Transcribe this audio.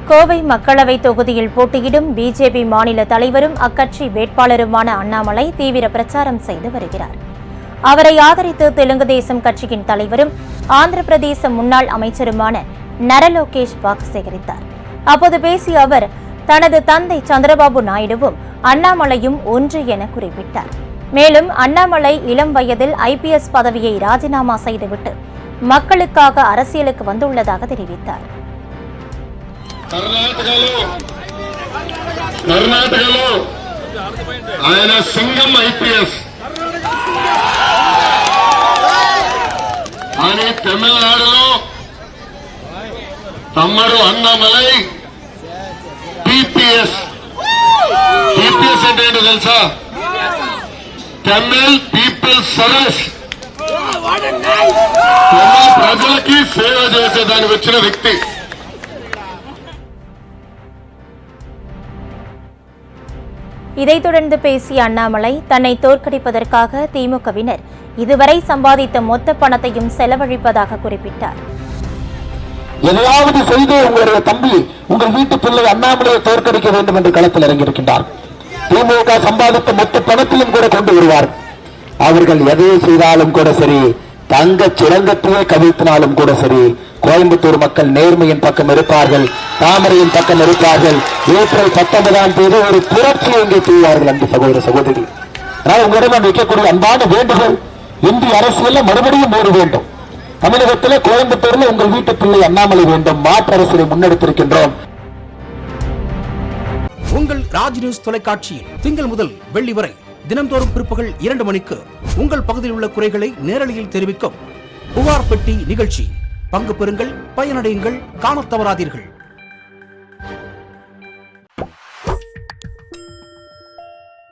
கோவை மக்களவை தொகுதியில் போட்டியிடும் பிஜேபி மாநில தலைவரும் அக்கட்சி வேட்பாளருமான அண்ணாமலை தீவிர பிரச்சாரம் செய்து வருகிறார். அவரை ஆதரித்து தெலுங்கு தேசம் கட்சியின் தலைவரும் ஆந்திர பிரதேச முன்னாள் அமைச்சருமான நர லோகேஷ் வாக்கு சேகரித்தார். அப்போது பேசிய அவர், தனது தந்தை சந்திரபாபு நாயுடுவும் அண்ணாமலையும் ஒன்று என குறிப்பிட்டார். மேலும் அண்ணாமலை இளம் வயதில் IPS பதவியை ராஜினாமா செய்துவிட்டு மக்களுக்காக அரசியலுக்கு வந்துள்ளதாக தெரிவித்தார். కర్ణాటకలో ఆయన సింగం IPS అని తమిళనాడులో తమ్ముడు అన్నామలై PPS అంటే ఏంటో తెలుసా? తమిళ్ పీపుల్ సర్వీస్, ప్రజలకి సేవ చేసేదానికి వచ్చిన వ్యక్తి. இதைத் தொடர்ந்து பேசிய அண்ணாமலை, தன்னை தோற்கடிப்பதற்காக திமுகவினர் இதுவரை சம்பாதித்த மொத்த பணத்தையும் செலவழிப்பதாக குறிப்பிட்டார். எதையாவது செய்து உங்களுடைய தம்பி, உங்கள் வீட்டு பிள்ளை அண்ணாமலையை தோற்கடிக்க வேண்டும் என்று களத்தில் இறங்கியிருக்கின்றார். திமுக சம்பாதித்த மொத்த பணத்திலும் கூட கொண்டு வருவார். அவர்கள் எதை செய்தாலும் கூட சரி, தங்க சுரங்கத்தையே கவிழ்த்தினாலும் கூட சரி, கோயம்புத்தூர் மக்கள் நேர்மையின் பக்கம் இருப்பார்கள், தாமரையின் பக்கம் இருப்பார்கள். ஏப்ரல் 19ஆம் தேதி ஒரு புரட்சி எங்கே செய்வார்கள் அன்பு சகோதர சகோதரி. ஆனால் உங்களிடம் வைக்கக்கூடிய அன்பான வேண்டுகோள், இந்திய அரசியல் மறுபடியும் மாற வேண்டும். தமிழகத்தில் கோயம்புத்தூரில் உங்கள் வீட்டு பிள்ளை அண்ணாமலை வேண்டும். மாற்று அரசியலை முன்னெடுத்திருக்கின்றோம். உங்கள் ராஜ் நியூஸ் தொலைக்காட்சியில் திங்கள் முதல் வெள்ளி வரை தினந்தோறும் பிற்பகல் 2 மணிக்கு உங்கள் பகுதியில் உள்ள குறைகளை நேரலையில் தெரிவிக்கும் புகார் பெட்டி நிகழ்ச்சி. பங்கு பெறுங்கள், பயனடையுங்கள், காணத் தவறாதீர்கள்.